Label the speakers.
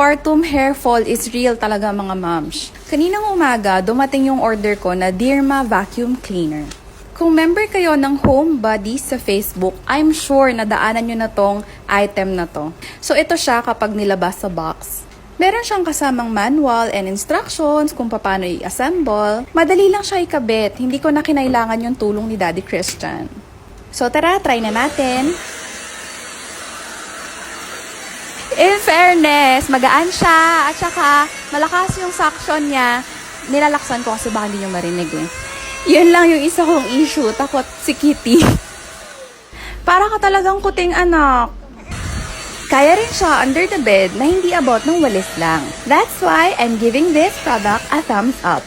Speaker 1: postpartum hair fall is real talaga mga moms. Kaninang umaga, dumating yung order ko na Derma Vacuum Cleaner. Kung member kayo ng Home Buddies sa Facebook, I'm sure na daanan nyo na tong item na to. So ito siya kapag nilabas sa box. Meron siyang kasamang manual and instructions kung paano i-assemble. Madali lang siya ikabit, hindi ko na kinailangan yung tulong ni Daddy Christian. So tara, try na natin. In fairness, magaan siya at saka malakas yung suction niya. Nilalaksan ko kasi baka hindi nyo marinig eh. Yun lang yung isa kong issue, takot si Kitty. Para ka talagang kuting anak. Kaya rin siya under the bed na hindi abot ng walis lang. That's why I'm giving this product a thumbs up.